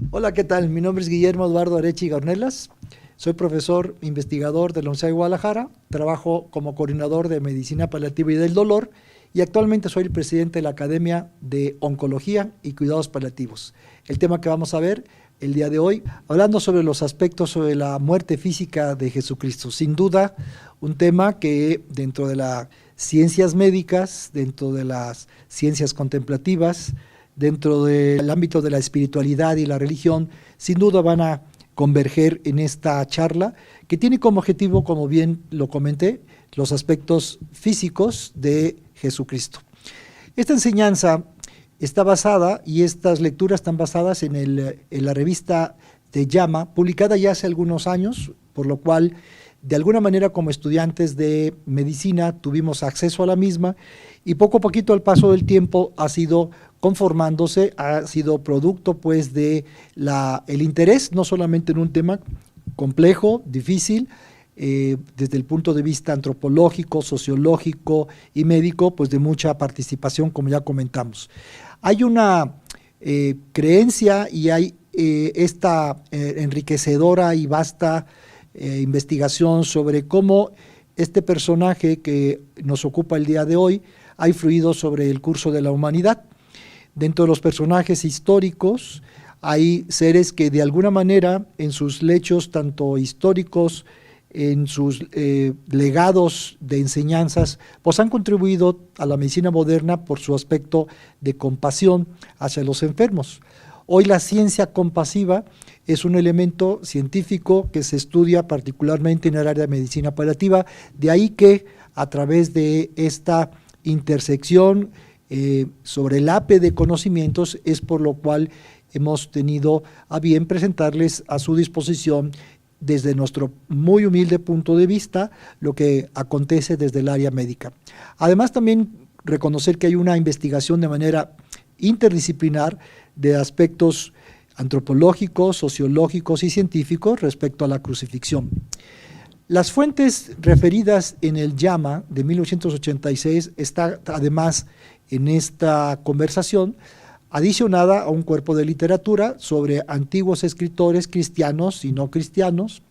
Hola, ¿qué tal? Mi nombre es Guillermo Eduardo Arechi Garnelas. Soy profesor investigador de la Universidad de Guadalajara. Trabajo como coordinador de medicina paliativa y del dolor y actualmente soy el presidente de la Academia de Oncología y Cuidados Paliativos. El tema que vamos a ver el día de hoy, hablando sobre los aspectos sobre la muerte física de Jesucristo. Sin duda, un tema que dentro de las ciencias médicas, dentro de las ciencias contemplativas, dentro del ámbito de la espiritualidad y la religión, sin duda van a converger en esta charla que tiene como objetivo, como bien lo comenté, los aspectos físicos de Jesucristo. Esta enseñanza está basada y estas lecturas están basadas en la revista de Llama, publicada ya hace algunos años, por lo cual de alguna manera como estudiantes de medicina tuvimos acceso a la misma y poco a poquito al paso del tiempo ha sido conformándose, ha sido producto pues de el interés no solamente en un tema complejo, difícil, desde el punto de vista antropológico, sociológico y médico, pues de mucha participación, como ya comentamos. Hay una creencia y hay esta enriquecedora y vasta investigación sobre cómo este personaje que nos ocupa el día de hoy ha influido sobre el curso de la humanidad. Dentro de los personajes históricos hay seres que de alguna manera en sus lechos tanto históricos, en sus legados de enseñanzas, pues han contribuido a la medicina moderna por su aspecto de compasión hacia los enfermos. Hoy la ciencia compasiva es un elemento científico que se estudia particularmente en el área de medicina paliativa, de ahí que a través de esta intersección sobre el APE de conocimientos es por lo cual hemos tenido a bien presentarles a su disposición desde nuestro muy humilde punto de vista lo que acontece desde el área médica. Además también reconocer que hay una investigación de manera interdisciplinar de aspectos antropológicos, sociológicos y científicos respecto a la crucifixión. Las fuentes referidas en el Llama de 1986 está además en esta conversación adicionada a un cuerpo de literatura sobre antiguos escritores cristianos y no cristianos,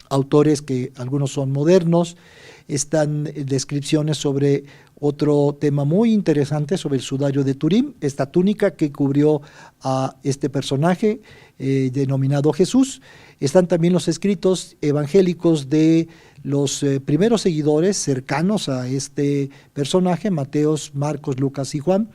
autores que algunos son modernos, están descripciones sobre otro tema muy interesante sobre el sudario de Turín, esta túnica que cubrió a este personaje denominado Jesús. Están también los escritos evangélicos de los primeros seguidores cercanos a este personaje, Mateos, Marcos, Lucas y Juan,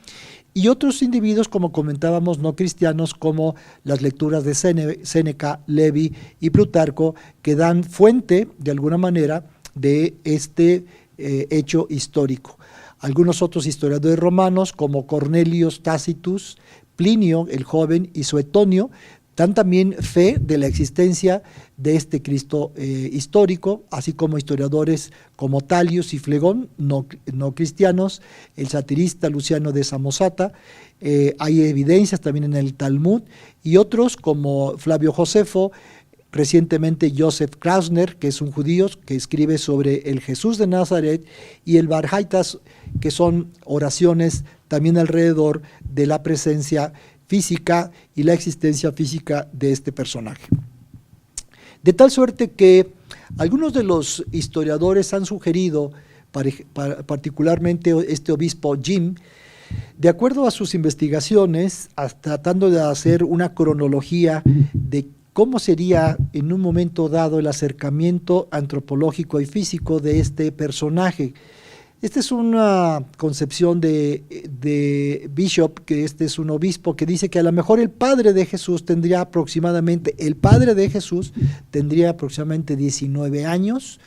y otros individuos, como comentábamos, no cristianos, como las lecturas de Séneca, Levi y Plutarco, que dan fuente, de alguna manera, de este hecho histórico. Algunos otros historiadores romanos, como Cornelius Tacitus, Plinio el joven y Suetonio, dan también fe de la existencia de este Cristo histórico, así como historiadores como Talius y Flegón, no cristianos, el satirista Luciano de Samosata, hay evidencias también en el Talmud, y otros como Flavio Josefo, recientemente Joseph Klausner, que es un judío que escribe sobre el Jesús de Nazaret, y el Bar Haitas, que son oraciones también alrededor de la presencia física y la existencia física de este personaje. De tal suerte que algunos de los historiadores han sugerido, particularmente este obispo Jim, de acuerdo a sus investigaciones, tratando de hacer una cronología de cómo sería en un momento dado el acercamiento antropológico y físico de este personaje. Esta es una concepción de Bishop, que este es un obispo, que dice que a lo mejor el padre de Jesús tendría aproximadamente 19 años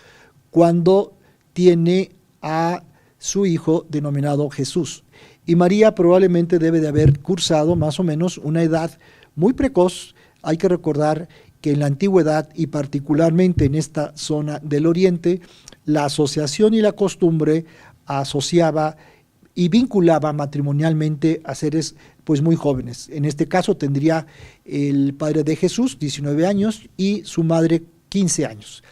cuando tiene a su hijo denominado Jesús. Y María probablemente debe de haber cursado más o menos una edad muy precoz. Hay que recordar que en la antigüedad y particularmente en esta zona del oriente, la asociación y la costumbre asociaba y vinculaba matrimonialmente a seres pues muy jóvenes. En este caso tendría el padre de Jesús 19 años y su madre 15 años.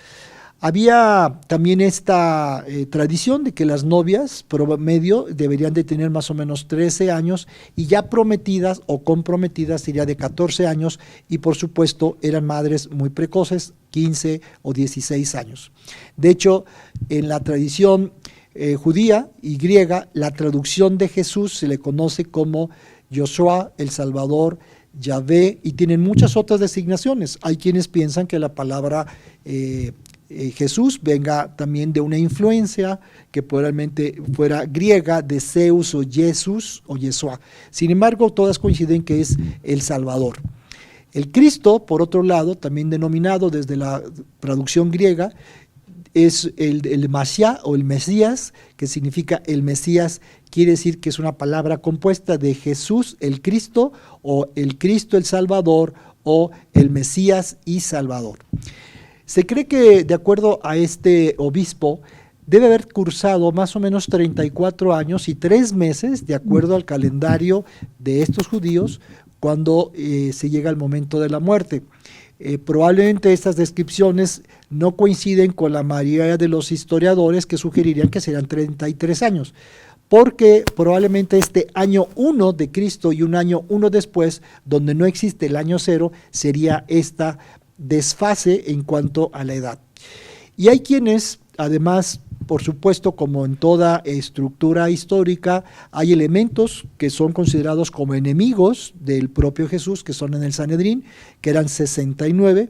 Había también esta tradición de que las novias promedio deberían de tener más o menos 13 años y ya prometidas o comprometidas sería de 14 años y por supuesto eran madres muy precoces, 15 o 16 años. De hecho, en la tradición judía y griega, la traducción de Jesús se le conoce como Yoshua, el Salvador, Yahvé, y tienen muchas otras designaciones. Hay quienes piensan que la palabra Jesús venga también de una influencia que probablemente fuera griega de Zeus o Jesús o Yeshua. Sin embargo, todas coinciden que es el Salvador. El Cristo, por otro lado, también denominado desde la traducción griega, es el Mashiach o el Mesías, que significa el Mesías, quiere decir que es una palabra compuesta de Jesús, el Cristo, o el Cristo, el Salvador, o el Mesías y Salvador. Se cree que, de acuerdo a este obispo, debe haber cursado más o menos 34 años y 3 meses, de acuerdo al calendario de estos judíos, cuando se llega el momento de la muerte. Probablemente estas descripciones no coinciden con la mayoría de los historiadores que sugerirían que serán 33 años, porque probablemente este año 1 de Cristo y un año 1 después, donde no existe el año 0, sería esta desfase en cuanto a la edad. Y hay quienes, además, por supuesto, como en toda estructura histórica, hay elementos que son considerados como enemigos del propio Jesús, que son en el Sanedrín, que eran 69,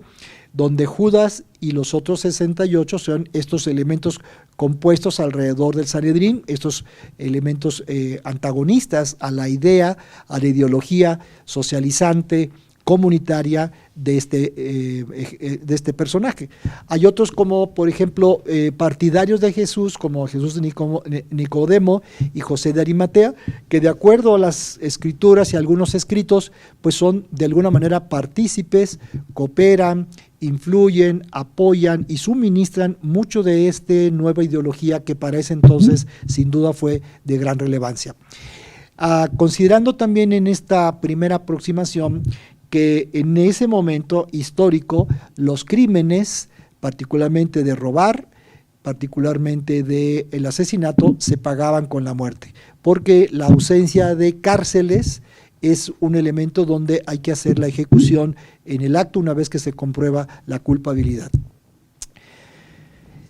donde Judas y los otros 68 son estos elementos compuestos alrededor del Sanedrín, estos elementos antagonistas a la idea, a la ideología socializante, comunitaria de este personaje. Hay otros como, por ejemplo, partidarios de Jesús, como Jesús de Nicodemo y José de Arimatea, que de acuerdo a las escrituras y algunos escritos, pues son de alguna manera partícipes, cooperan, influyen, apoyan y suministran mucho de esta nueva ideología que para ese entonces sin duda fue de gran relevancia. Considerando también en esta primera aproximación que en ese momento histórico los crímenes, particularmente de robar, particularmente del asesinato, se pagaban con la muerte, porque la ausencia de cárceles es un elemento donde hay que hacer la ejecución en el acto una vez que se comprueba la culpabilidad.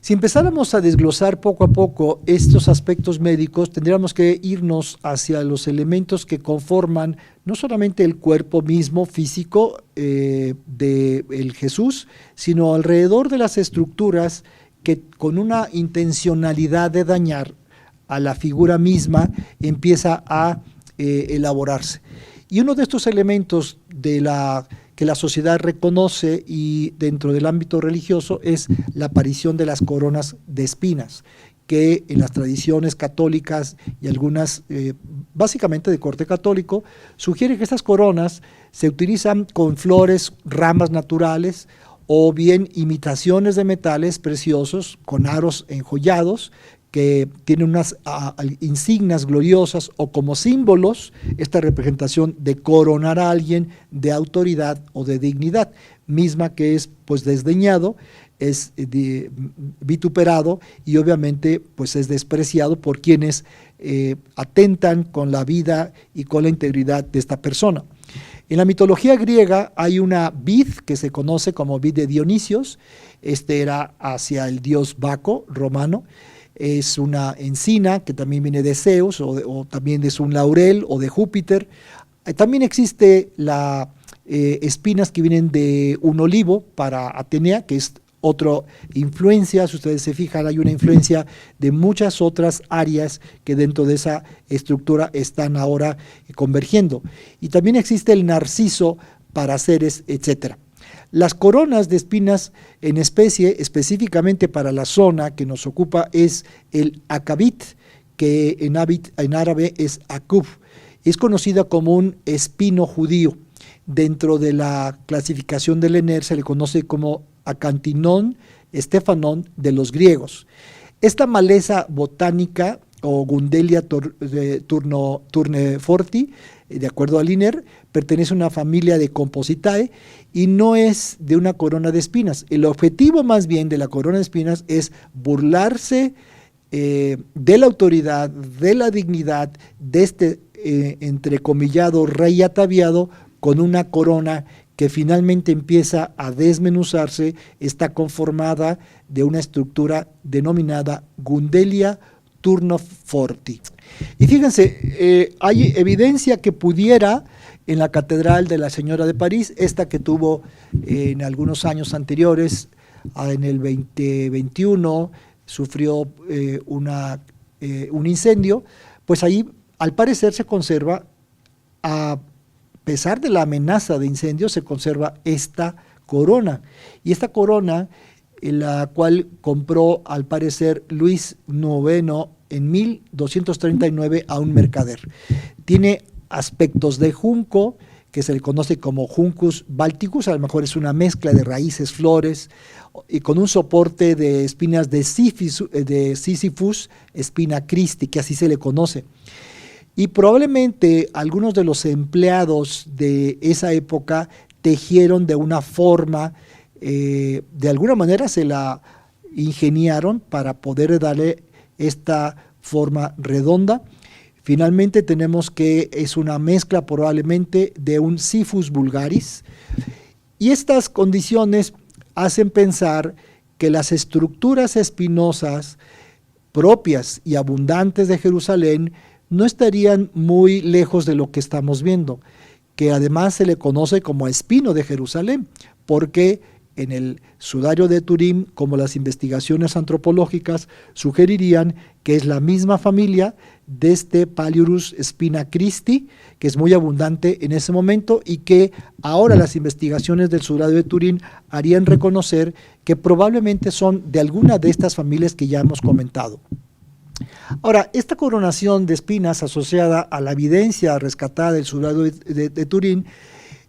Si empezáramos a desglosar poco a poco estos aspectos médicos, tendríamos que irnos hacia los elementos que conforman no solamente el cuerpo mismo físico del Jesús, sino alrededor de las estructuras que con una intencionalidad de dañar a la figura misma empieza a elaborarse. Y uno de estos elementos que la sociedad reconoce y dentro del ámbito religioso es la aparición de las coronas de espinas, que en las tradiciones católicas y algunas básicamente de corte católico, sugiere que estas coronas se utilizan con flores, ramas naturales o bien imitaciones de metales preciosos con aros enjollados que tienen unas insignias gloriosas o como símbolos, esta representación de coronar a alguien de autoridad o de dignidad, misma que es pues desdeñado, es vituperado y obviamente pues es despreciado por quienes atentan con la vida y con la integridad de esta persona. En la mitología griega hay una vid que se conoce como vid de Dionisios, era hacia el dios Baco romano. Es una encina que también viene de Zeus o también es un laurel o de Júpiter. También existe las espinas que vienen de un olivo para Atenea, que es otra influencia. Si ustedes se fijan, hay una influencia de muchas otras áreas que dentro de esa estructura están ahora convergiendo. Y también existe el narciso para Ceres, etcétera. Las coronas de espinas en especie, específicamente para la zona que nos ocupa, es el acabit, que en árabe es akub. Es conocida como un espino judío. Dentro de la clasificación del ENER se le conoce como acantinón, estefanón de los griegos. Esta maleza botánica o Gundelia turneforti, de acuerdo al INER, pertenece a una familia de Compositae y no es de una corona de espinas. El objetivo más bien de la corona de espinas es burlarse de la autoridad, de la dignidad de este entrecomillado rey ataviado con una corona que finalmente empieza a desmenuzarse, está conformada de una estructura denominada Gundelia Turnoforti. Y fíjense, hay evidencia que pudiera en la Catedral de la Señora de París, esta que tuvo en algunos años anteriores, en el 2021, sufrió un incendio, pues ahí al parecer se conserva, a pesar de la amenaza de incendio, se conserva esta corona. Y esta corona, la cual compró al parecer Luis IX en 1239 a un mercader. Tiene aspectos de junco, que se le conoce como Juncus balticus, a lo mejor es una mezcla de raíces, flores, y con un soporte de espinas de Sisyphus, espina Christi, que así se le conoce. Y probablemente algunos de los empleados de esa época tejieron de una forma, de alguna manera se la ingeniaron para poder darle esta forma redonda. Finalmente tenemos que es una mezcla probablemente de un Siphus vulgaris, y estas condiciones hacen pensar que las estructuras espinosas propias y abundantes de Jerusalén no estarían muy lejos de lo que estamos viendo, que además se le conoce como espino de Jerusalén, porque en el sudario de Turín, como las investigaciones antropológicas sugerirían que es la misma familia de este Paliurus spina Christi, que es muy abundante en ese momento y que ahora las investigaciones del sudario de Turín harían reconocer que probablemente son de alguna de estas familias que ya hemos comentado. Ahora, esta coronación de espinas asociada a la evidencia rescatada del sudario de Turín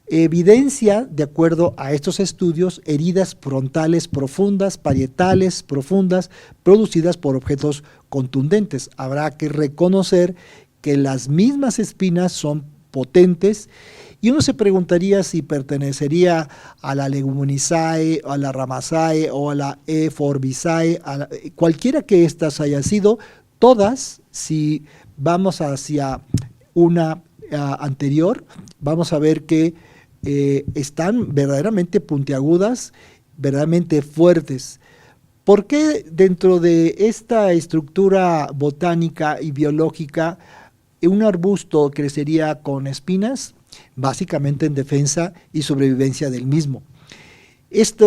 evidencia, de acuerdo a estos estudios, heridas frontales profundas, parietales profundas, producidas por objetos contundentes. Habrá que reconocer que las mismas espinas son potentes, y uno se preguntaría si pertenecería a la Leguminiaceae, a la Ramaceae o a la Euphorbiciae, cualquiera que éstas haya sido, todas, si vamos hacia una anterior, vamos a ver que están verdaderamente puntiagudas, verdaderamente fuertes. ¿Por qué dentro de esta estructura botánica y biológica un arbusto crecería con espinas? Básicamente en defensa y sobrevivencia del mismo. Esta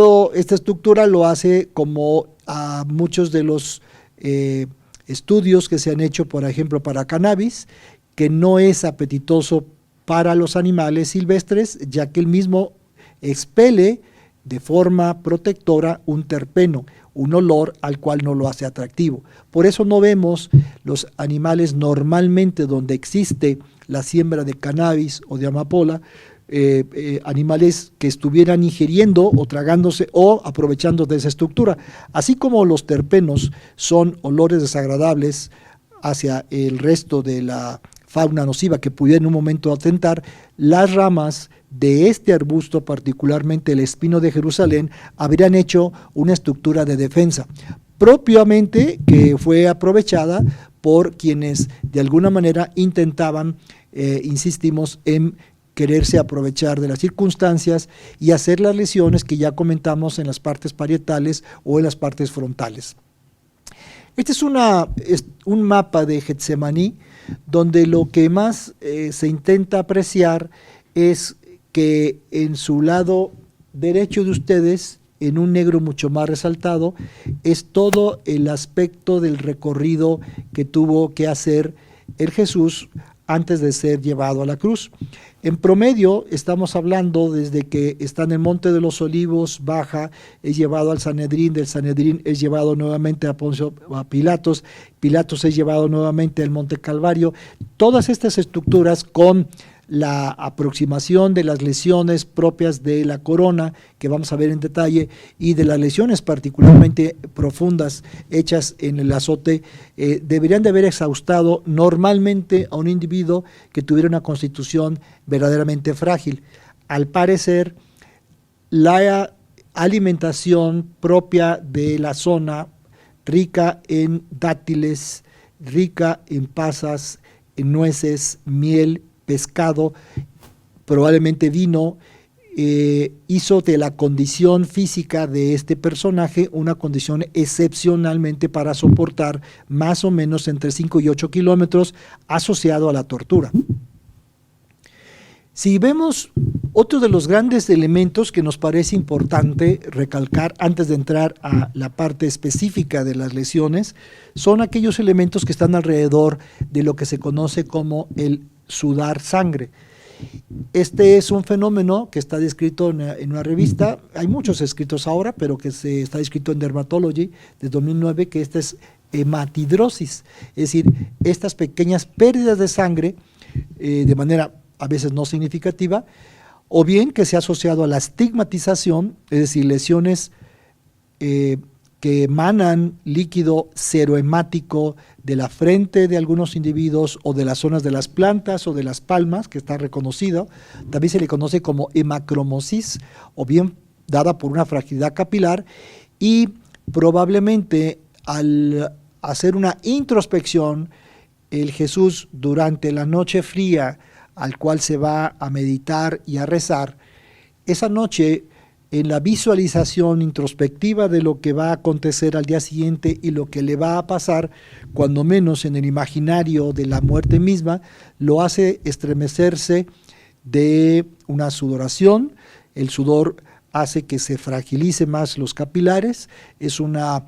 estructura lo hace como a muchos de los estudios que se han hecho, por ejemplo, para cannabis, que no es apetitoso para los animales silvestres, ya que el mismo expele de forma protectora un terpeno, un olor al cual no lo hace atractivo. Por eso no vemos los animales normalmente donde existe la siembra de cannabis o de amapola, animales que estuvieran ingiriendo o tragándose o aprovechando de esa estructura. Así como los terpenos son olores desagradables hacia el resto de la fauna nociva que pudiera en un momento atentar, las ramas de este arbusto, particularmente el espino de Jerusalén, habrían hecho una estructura de defensa, propiamente que fue aprovechada por quienes de alguna manera intentaban, insistimos, en quererse aprovechar de las circunstancias y hacer las lesiones que ya comentamos en las partes parietales o en las partes frontales. Este es un mapa de Getsemaní, donde lo que más se intenta apreciar es que en su lado derecho de ustedes, en un negro mucho más resaltado, es todo el aspecto del recorrido que tuvo que hacer el Jesús antes de ser llevado a la cruz. En promedio estamos hablando desde que está en el Monte de los Olivos, baja, es llevado al Sanedrín, del Sanedrín es llevado nuevamente a Pilatos, Pilatos es llevado nuevamente al Monte Calvario. Todas estas estructuras con la aproximación de las lesiones propias de la corona, que vamos a ver en detalle, y de las lesiones particularmente profundas hechas en el azote, deberían de haber exhaustado normalmente a un individuo que tuviera una constitución verdaderamente frágil. Al parecer, la alimentación propia de la zona, rica en dátiles, rica en pasas, en nueces, miel, pescado, probablemente vino, hizo de la condición física de este personaje una condición excepcionalmente para soportar más o menos entre 5 y 8 kilómetros asociado a la tortura. Si vemos otro de los grandes elementos que nos parece importante recalcar antes de entrar a la parte específica de las lesiones, son aquellos elementos que están alrededor de lo que se conoce como el sudar sangre. Este es un fenómeno que está descrito en una revista, hay muchos escritos ahora, pero que está descrito en Dermatology de 2009, que esta es hematidrosis, es decir, estas pequeñas pérdidas de sangre de manera a veces no significativa, o bien que se ha asociado a la estigmatización, es decir, lesiones que emanan líquido serohemático de la frente de algunos individuos o de las zonas de las plantas o de las palmas, que está reconocido. También se le conoce como hemacromosis, o bien dada por una fragilidad capilar, y probablemente al hacer una introspección, el Jesús durante la noche fría al cual se va a meditar y a rezar, esa noche, en la visualización introspectiva de lo que va a acontecer al día siguiente y lo que le va a pasar, cuando menos en el imaginario de la muerte misma, lo hace estremecerse de una sudoración. El sudor hace que se fragilice más los capilares, es una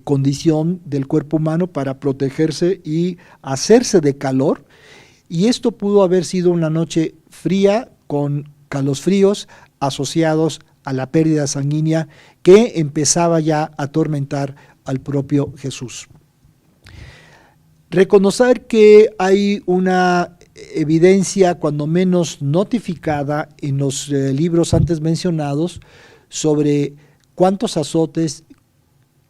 condición del cuerpo humano para protegerse y hacerse de calor. Y esto pudo haber sido una noche fría con calosfríos asociados a la pérdida sanguínea que empezaba ya a atormentar al propio Jesús. Reconocer que hay una evidencia, cuando menos notificada, en los libros antes mencionados sobre cuántos azotes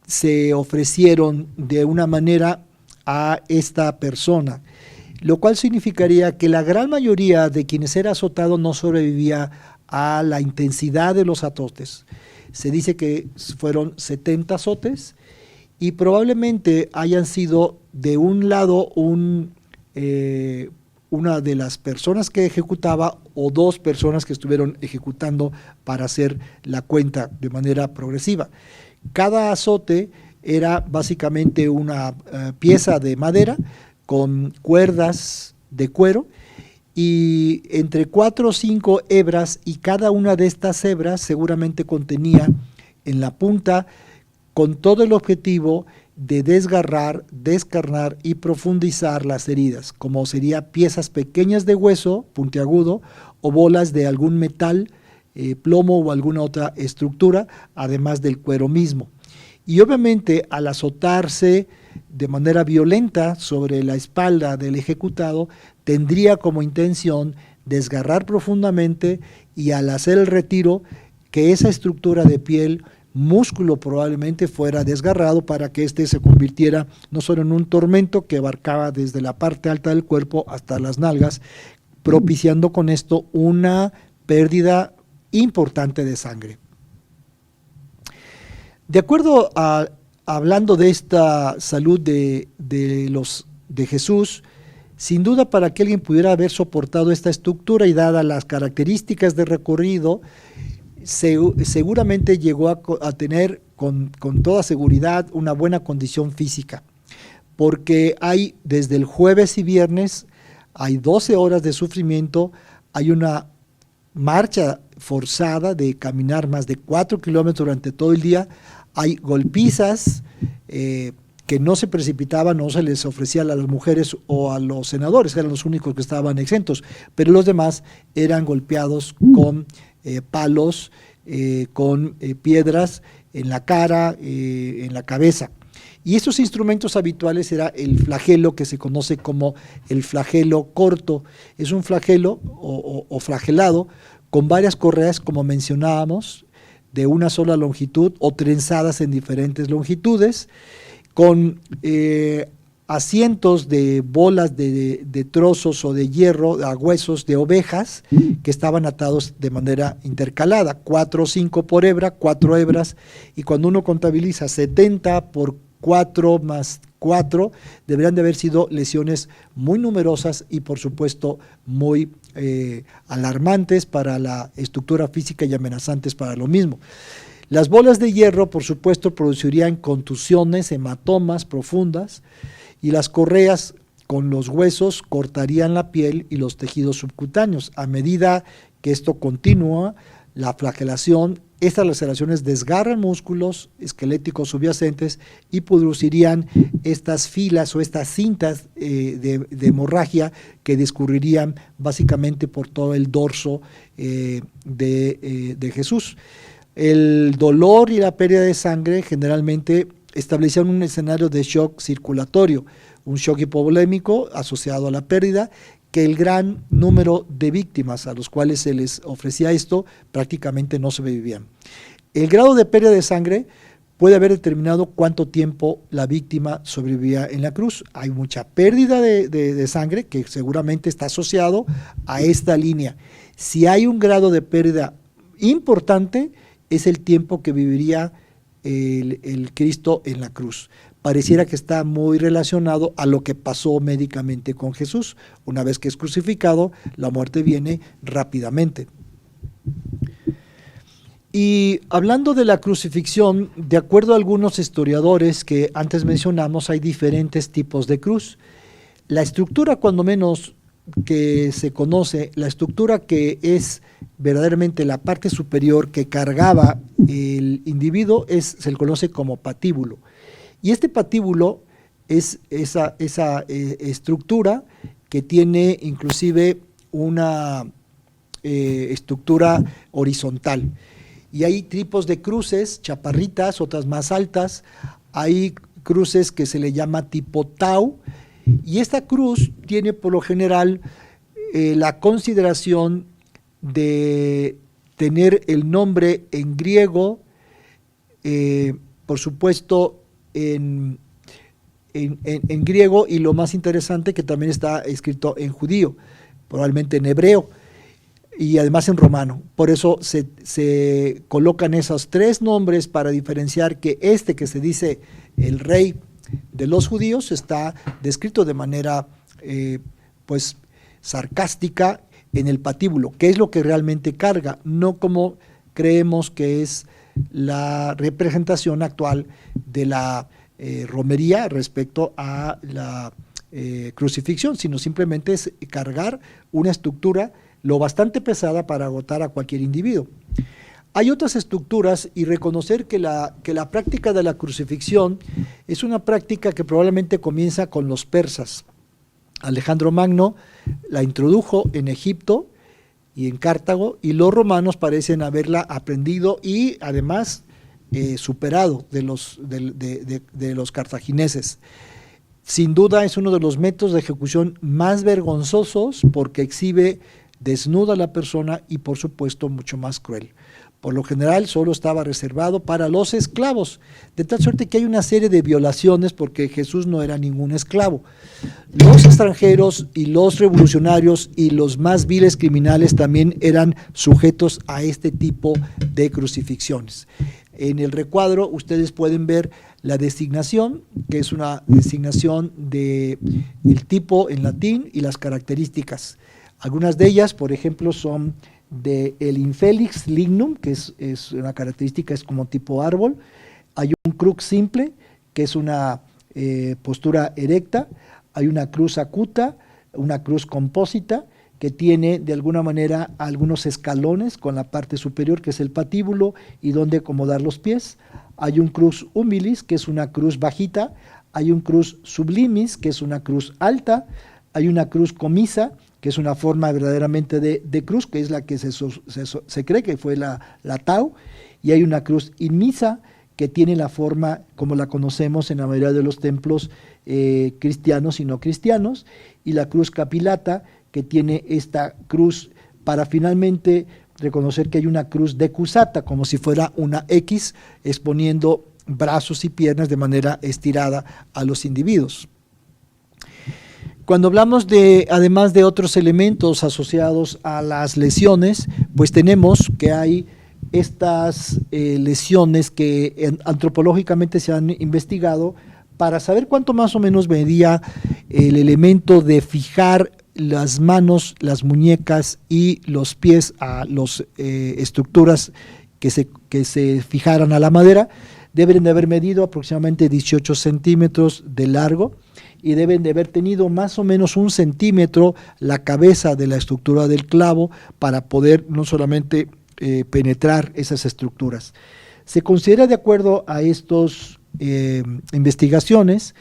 se ofrecieron de una manera a esta persona, lo cual significaría que la gran mayoría de quienes era azotado no sobrevivía a la intensidad de los azotes. Se dice que fueron 70 azotes y probablemente hayan sido de un lado una de las personas que ejecutaba o dos personas que estuvieron ejecutando para hacer la cuenta de manera progresiva. Cada azote era básicamente una pieza de madera con cuerdas de cuero y entre 4 o 5 hebras, y cada una de estas hebras seguramente contenía en la punta, con todo el objetivo de desgarrar, descarnar y profundizar las heridas, como sería piezas pequeñas de hueso puntiagudo o bolas de algún metal, plomo o alguna otra estructura, además del cuero mismo. Y obviamente al azotarse de manera violenta sobre la espalda del ejecutado, tendría como intención desgarrar profundamente y al hacer el retiro, que esa estructura de piel, músculo probablemente, fuera desgarrado para que éste se convirtiera no solo en un tormento que abarcaba desde la parte alta del cuerpo hasta las nalgas, propiciando con esto una pérdida importante de sangre. De acuerdo a hablando de esta salud de Jesús, sin duda para que alguien pudiera haber soportado esta estructura y dadas las características de recorrido, seguramente llegó a tener con toda seguridad una buena condición física, porque hay desde el jueves y viernes, hay 12 horas de sufrimiento, hay una marcha forzada de caminar más de 4 kilómetros durante todo el día, hay golpizas que no se precipitaban, no se les ofrecía a las mujeres o a los senadores, que eran los únicos que estaban exentos, pero los demás eran golpeados con palos, con piedras en la cara, en la cabeza. Y estos instrumentos habituales era el flagelo, que se conoce como el flagelo corto. Es un flagelo o flagelado con varias correas, como mencionábamos, de una sola longitud o trenzadas en diferentes longitudes, con asientos de bolas de trozos o de hierro, a huesos de ovejas, que estaban atados de manera intercalada, 4 o 5 por hebra, 4 hebras, y cuando uno contabiliza 70 por 4 más 4, deberían de haber sido lesiones muy numerosas y por supuesto muy alarmantes para la estructura física y amenazantes para lo mismo. Las bolas de hierro, por supuesto, producirían contusiones, hematomas profundas, y las correas con los huesos cortarían la piel y los tejidos subcutáneos. A medida que esto continúa, la flagelación, estas laceraciones desgarran músculos esqueléticos subyacentes y producirían estas filas o estas cintas de hemorragia que discurrirían básicamente por todo el dorso de Jesús. El dolor y la pérdida de sangre generalmente establecían un escenario de shock circulatorio, un shock hipovolémico asociado a la pérdida, que el gran número de víctimas a los cuales se les ofrecía esto prácticamente no sobrevivían. El grado de pérdida de sangre puede haber determinado cuánto tiempo la víctima sobrevivía en la cruz. Hay mucha pérdida de sangre que seguramente está asociado a esta línea. Si hay un grado de pérdida importante, es el tiempo que viviría el Cristo en la cruz. Pareciera que está muy relacionado a lo que pasó médicamente con Jesús. Una vez que es crucificado, la muerte viene rápidamente. Y hablando de la crucifixión, de acuerdo a algunos historiadores que antes mencionamos, hay diferentes tipos de cruz. La estructura, cuando menos que se conoce, la estructura que es verdaderamente la parte superior que cargaba el individuo se le conoce como patíbulo. Y este patíbulo es esa estructura que tiene inclusive una estructura horizontal. Y hay tipos de cruces, chaparritas, otras más altas. Hay cruces que se le llama tipo tau. Y esta cruz tiene por lo general la consideración de tener el nombre en griego, por supuesto en griego, y lo más interesante que también está escrito en judío, probablemente en hebreo y además en romano. Por eso se colocan esos tres nombres para diferenciar que que se dice el rey de los judíos está descrito de manera pues sarcástica en el patíbulo, que es lo que realmente carga, no como creemos que es la representación actual de la romería respecto a la crucifixión, sino simplemente es cargar una estructura lo bastante pesada para agotar a cualquier individuo. Hay otras estructuras, y reconocer que la práctica de la crucifixión es una práctica que probablemente comienza con los persas. Alejandro Magno la introdujo en Egipto y en Cartago, y los romanos parecen haberla aprendido y además superado de los cartagineses. Sin duda es uno de los métodos de ejecución más vergonzosos porque exhibe desnuda a la persona y por supuesto mucho más cruel. Por lo general solo estaba reservado para los esclavos, de tal suerte que hay una serie de violaciones porque Jesús no era ningún esclavo. Los extranjeros y los revolucionarios y los más viles criminales también eran sujetos a este tipo de crucifixiones. En el recuadro ustedes pueden ver la designación, que es una designación del tipo en latín y las características. Algunas de ellas, por ejemplo, son del infelix lignum, que es una característica, es como tipo árbol. Hay un crux simple, que es una postura erecta. Hay una cruz acuta, una cruz compósita, que tiene de alguna manera algunos escalones con la parte superior, que es el patíbulo, y donde acomodar los pies. Hay un cruz humilis, que es una cruz bajita. Hay un cruz sublimis, que es una cruz alta. Hay una cruz comisa, que es una forma verdaderamente de cruz, que es la que se cree que fue la tau, y hay una cruz inmisa, que tiene la forma como la conocemos en la mayoría de los templos cristianos y no cristianos, y la cruz capilata, que tiene esta cruz para finalmente reconocer que hay una cruz decusata, como si fuera una X, exponiendo brazos y piernas de manera estirada a los individuos. Cuando hablamos además de otros elementos asociados a las lesiones, pues tenemos que hay estas lesiones que antropológicamente se han investigado para saber cuánto más o menos medía el elemento de fijar las manos, las muñecas y los pies a las estructuras que se fijaran a la madera. Deben de haber medido aproximadamente 18 centímetros de largo y deben de haber tenido más o menos 1 centímetro la cabeza de la estructura del clavo para poder no solamente penetrar esas estructuras. Se considera, de acuerdo a estas investigaciones,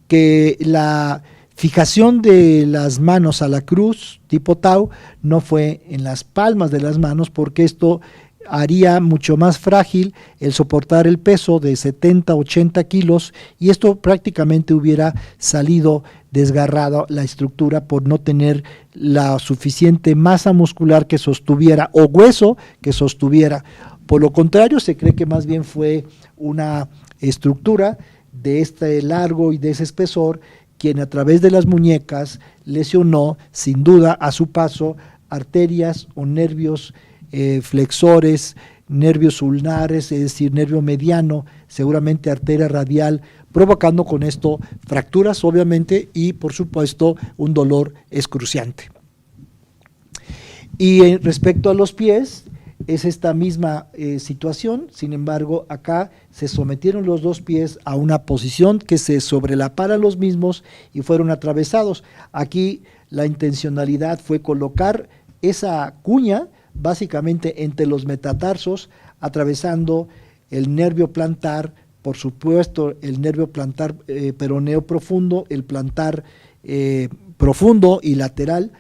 que la fijación de las manos a la cruz tipo Tau no fue en las palmas de las manos, porque esto haría mucho más frágil el soportar el peso de 70-80 kilos, y esto prácticamente hubiera salido desgarrado la estructura por no tener la suficiente masa muscular que sostuviera, o hueso que sostuviera. Por lo contrario, se cree que más bien fue una estructura de este largo y de ese espesor, quien a través de las muñecas lesionó sin duda a su paso arterias o nervios flexores, nervios ulnares, es decir, nervio mediano, seguramente arteria radial, provocando con esto fracturas obviamente y por supuesto un dolor excruciante. Y respecto a los pies, es esta misma situación, sin embargo acá se sometieron los dos pies a una posición que se sobrelaparan los mismos y fueron atravesados. Aquí la intencionalidad fue colocar esa cuña básicamente entre los metatarsos, atravesando el nervio plantar, por supuesto el nervio plantar peroneo profundo, el plantar profundo y lateral,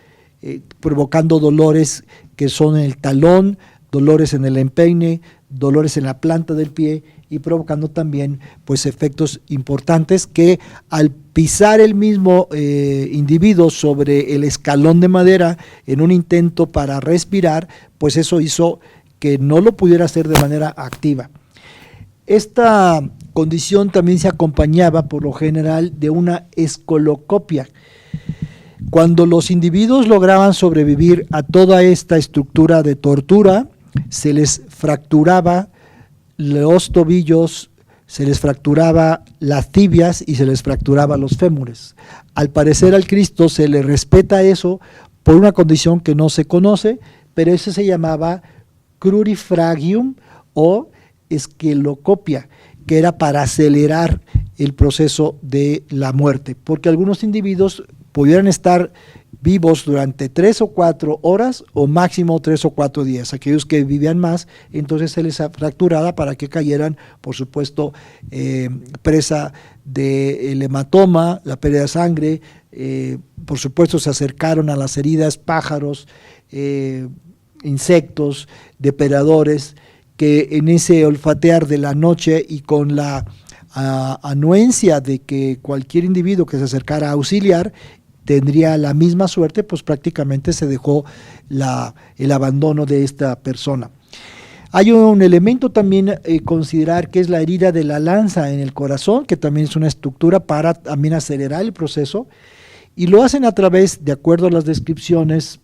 provocando dolores que son en el talón, dolores en el empeine, dolores en la planta del pie y provocando también pues efectos importantes que al pisar el mismo individuo sobre el escalón de madera en un intento para respirar, pues eso hizo que no lo pudiera hacer de manera activa. Esta condición también se acompañaba por lo general de una escolocopia. Cuando los individuos lograban sobrevivir a toda esta estructura de tortura, se les fracturaba los tobillos, se les fracturaba las tibias y se les fracturaba los fémures. Al parecer al Cristo se le respeta eso por una condición que no se conoce, pero eso se llamaba crurifragium o esquelocopia, que era para acelerar el proceso de la muerte, porque algunos individuos pudieran estar vivos durante 3 o 4 horas o máximo 3 o 4 días. Aquellos que vivían más, entonces se les fracturaba para que cayeran, por supuesto, presa del hematoma, la pérdida de sangre, por supuesto se acercaron a las heridas pájaros, insectos, depredadores, que en ese olfatear de la noche y con la anuencia de que cualquier individuo que se acercara a auxiliar tendría la misma suerte, pues prácticamente se dejó el abandono de esta persona. Hay un elemento también considerar que es la herida de la lanza en el corazón, que también es una estructura para también acelerar el proceso, y lo hacen a través, de acuerdo a las descripciones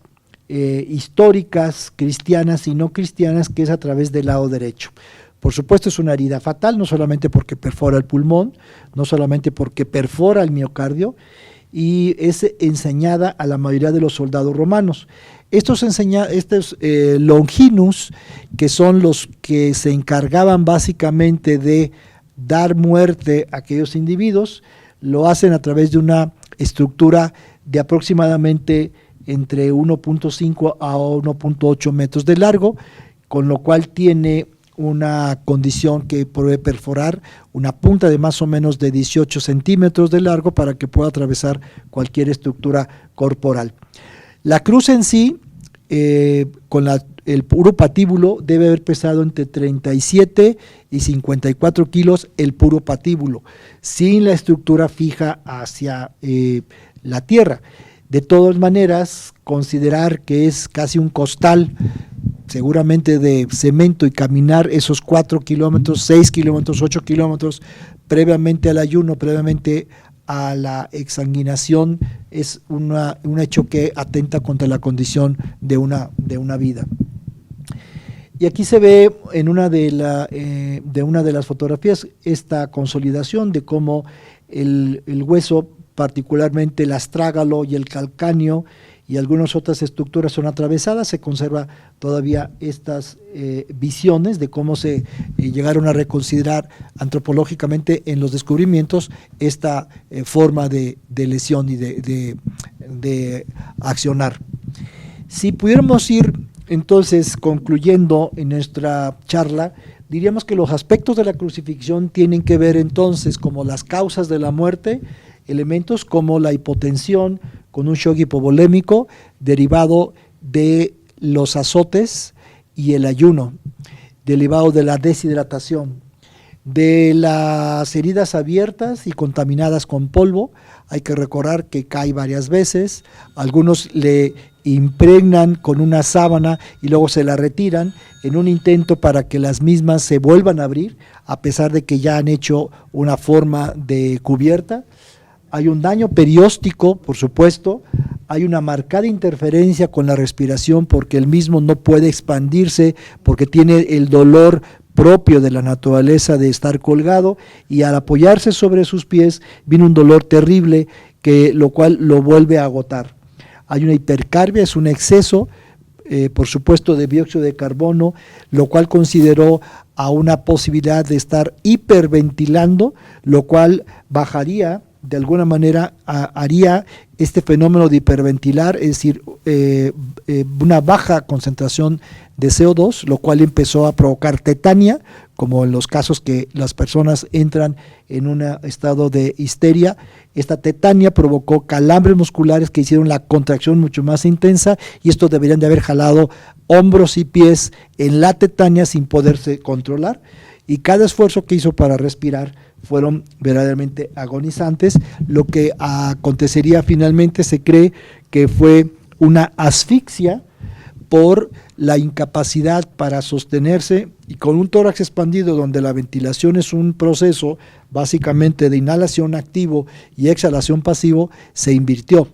históricas, cristianas y no cristianas, que es a través del lado derecho. Por supuesto es una herida fatal, no solamente porque perfora el pulmón, no solamente porque perfora el miocardio, y es enseñada a la mayoría de los soldados romanos. Estos longinus, que son los que se encargaban básicamente de dar muerte a aquellos individuos, lo hacen a través de una estructura de aproximadamente entre 1.5 a 1.8 metros de largo, con lo cual tiene una condición que puede perforar una punta de más o menos de 18 centímetros de largo para que pueda atravesar cualquier estructura corporal. La cruz en sí, con la el puro patíbulo debe haber pesado entre 37 y 54 kilos el puro patíbulo, sin la estructura fija hacia la tierra. De todas maneras, considerar que es casi un costal, seguramente de cemento, y caminar esos 4 kilómetros, 6 kilómetros, 8 kilómetros, previamente al ayuno, previamente a la exsanguinación, es un hecho que atenta contra la condición de una vida. Y aquí se ve en una de las fotografías esta consolidación de cómo el hueso, particularmente el astrágalo y el calcáneo y algunas otras estructuras son atravesadas. Se conserva todavía estas visiones de cómo se llegaron a reconsiderar antropológicamente en los descubrimientos esta forma de lesión y de accionar. Si pudiéramos ir entonces concluyendo en nuestra charla, diríamos que los aspectos de la crucifixión tienen que ver entonces como las causas de la muerte, elementos como la hipotensión con un shock hipovolémico derivado de los azotes y el ayuno, derivado de la deshidratación, de las heridas abiertas y contaminadas con polvo. Hay que recordar que cae varias veces, algunos le impregnan con una sábana y luego se la retiran en un intento para que las mismas se vuelvan a abrir, a pesar de que ya han hecho una forma de cubierta. Hay un daño perióstico, por supuesto, hay una marcada interferencia con la respiración porque el mismo no puede expandirse, porque tiene el dolor propio de la naturaleza de estar colgado, y al apoyarse sobre sus pies viene un dolor terrible, lo cual lo vuelve a agotar. Hay una hipercarbia, es un exceso, por supuesto, de dióxido de carbono, lo cual consideró a una posibilidad de estar hiperventilando, lo cual bajaría, de alguna manera, haría este fenómeno de hiperventilar, es decir, una baja concentración de CO2, lo cual empezó a provocar tetania, como en los casos que las personas entran en un estado de histeria. Esta tetania provocó calambres musculares que hicieron la contracción mucho más intensa, y esto deberían de haber jalado hombros y pies en la tetania sin poderse controlar, y cada esfuerzo que hizo para respirar fueron verdaderamente agonizantes. Lo que acontecería finalmente se cree que fue una asfixia por la incapacidad para sostenerse, y con un tórax expandido donde la ventilación es un proceso básicamente de inhalación activo y exhalación pasivo, se invirtió.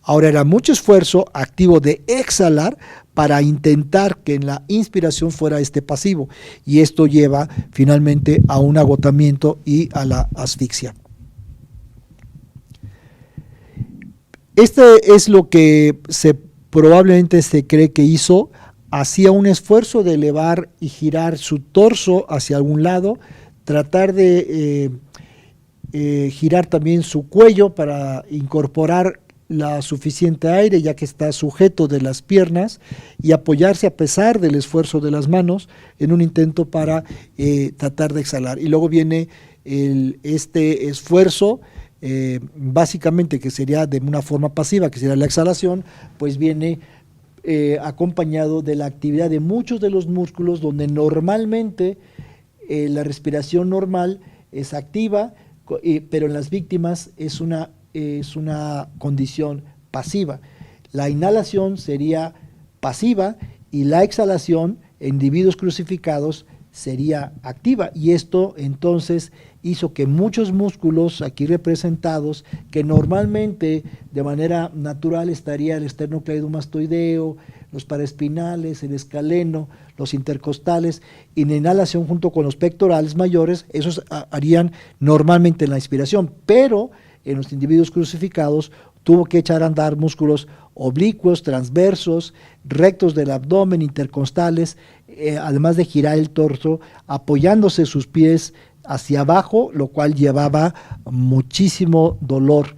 Ahora era mucho esfuerzo activo de exhalar para intentar que en la inspiración fuera este pasivo, y esto lleva finalmente a un agotamiento y a la asfixia. Este es lo que probablemente se cree que hizo. Hacía un esfuerzo de elevar y girar su torso hacia algún lado, tratar de girar también su cuello para incorporar la suficiente aire, ya que está sujeto de las piernas, y apoyarse a pesar del esfuerzo de las manos en un intento para tratar de exhalar. Y luego viene este esfuerzo, básicamente, que sería de una forma pasiva, que sería la exhalación, pues viene acompañado de la actividad de muchos de los músculos, donde normalmente la respiración normal es activa, pero en las víctimas es una condición pasiva. La inhalación sería pasiva y la exhalación en individuos crucificados sería activa, y esto entonces hizo que muchos músculos aquí representados, que normalmente de manera natural estaría el esternocleidomastoideo, los paraespinales, el escaleno, los intercostales, y en inhalación junto con los pectorales mayores, esos harían normalmente la inspiración, pero en los individuos crucificados tuvo que echar a andar músculos oblicuos, transversos, rectos del abdomen, intercostales, además de girar el torso, apoyándose sus pies hacia abajo, lo cual llevaba muchísimo dolor.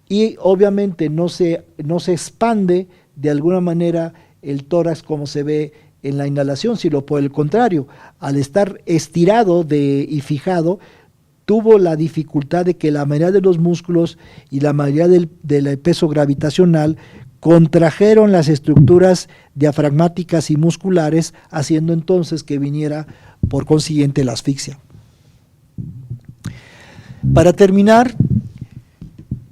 Y obviamente no se expande de alguna manera el tórax como se ve en la inhalación, sino por el contrario, al estar estirado y fijado, tuvo la dificultad de que la mayoría de los músculos y la mayoría del peso gravitacional contrajeron las estructuras diafragmáticas y musculares, haciendo entonces que viniera por consiguiente la asfixia. Para terminar,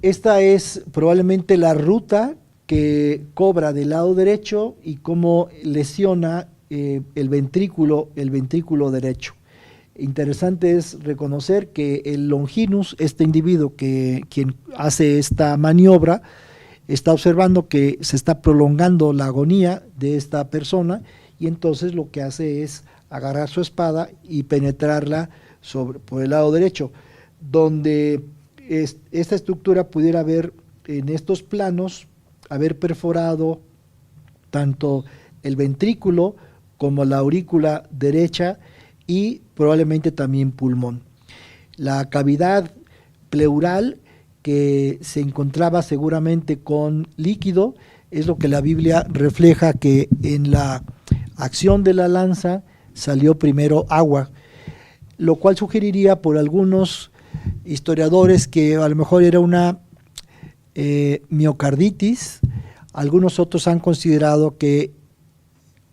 esta es probablemente la ruta que cobra del lado derecho y cómo lesiona el ventrículo derecho. Interesante es reconocer que el Longinus, este individuo quien hace esta maniobra, está observando que se está prolongando la agonía de esta persona y entonces lo que hace es agarrar su espada y penetrarla por el lado derecho, donde esta estructura pudiera haber en estos planos, haber perforado tanto el ventrículo como la aurícula derecha y probablemente también pulmón. La cavidad pleural que se encontraba seguramente con líquido es lo que la Biblia refleja, que en la acción de la lanza salió primero agua, lo cual sugeriría por algunos historiadores que a lo mejor era una miocarditis. Algunos otros han considerado que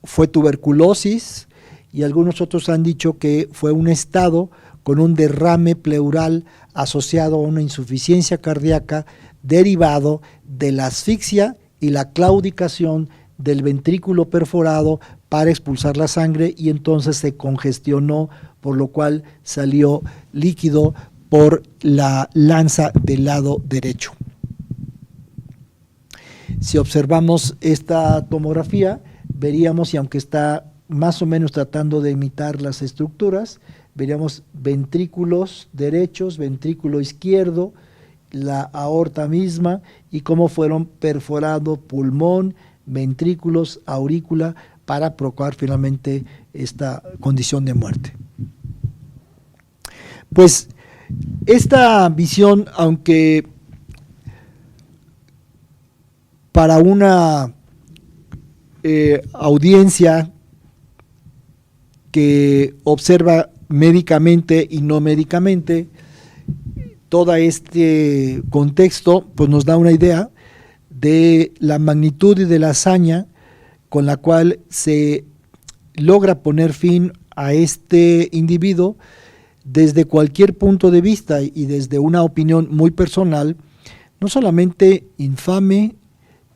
fue tuberculosis y algunos otros han dicho que fue un estado con un derrame pleural asociado a una insuficiencia cardíaca derivado de la asfixia y la claudicación del ventrículo perforado para expulsar la sangre, y entonces se congestionó, por lo cual salió líquido por la lanza del lado derecho. Si observamos esta tomografía, veríamos, y aunque está más o menos tratando de imitar las estructuras, veríamos ventrículos derechos, ventrículo izquierdo, la aorta misma y cómo fueron perforando pulmón, ventrículos, aurícula, para provocar finalmente esta condición de muerte. Pues esta visión, aunque para una audiencia que observa médicamente y no médicamente todo este contexto, pues nos da una idea de la magnitud y de la hazaña con la cual se logra poner fin a este individuo desde cualquier punto de vista y desde una opinión muy personal, no solamente infame,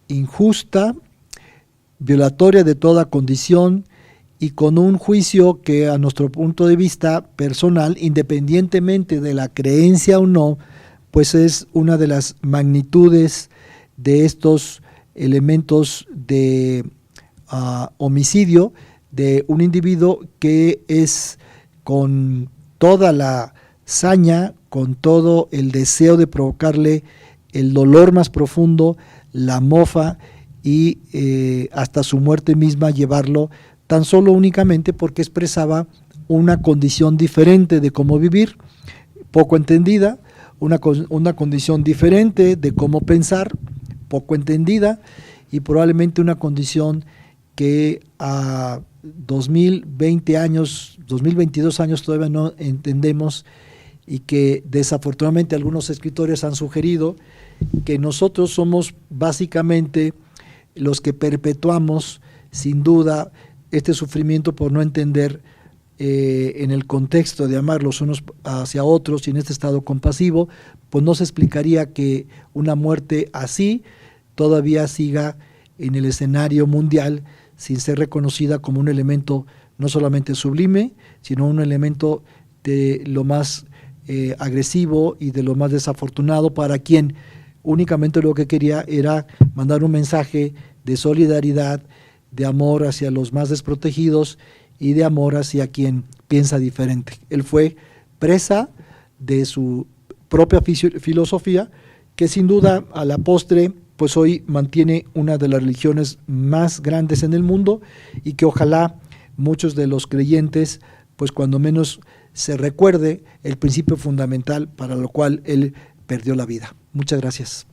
injusta, violatoria de toda condición, y con un juicio que a nuestro punto de vista personal, independientemente de la creencia o no, pues es una de las magnitudes de estos elementos de homicidio de un individuo que es con toda la saña, con todo el deseo de provocarle el dolor más profundo, la mofa y hasta su muerte misma llevarlo, tan solo únicamente porque expresaba una condición diferente de cómo vivir, poco entendida, una condición diferente de cómo pensar, poco entendida, y probablemente una condición que a 2020 años, 2022 años todavía no entendemos, y que desafortunadamente algunos escritores han sugerido que nosotros somos básicamente los que perpetuamos sin duda este sufrimiento por no entender en el contexto de amar los unos hacia otros y en este estado compasivo, pues no se explicaría que una muerte así todavía siga en el escenario mundial sin ser reconocida como un elemento no solamente sublime, sino un elemento de lo más agresivo y de lo más desafortunado para quien únicamente lo que quería era mandar un mensaje de solidaridad, de amor hacia los más desprotegidos y de amor hacia quien piensa diferente. Él fue presa de su propia filosofía, que sin duda a la postre pues hoy mantiene una de las religiones más grandes en el mundo, y que ojalá muchos de los creyentes pues cuando menos se recuerde el principio fundamental para lo cual él perdió la vida. Muchas gracias.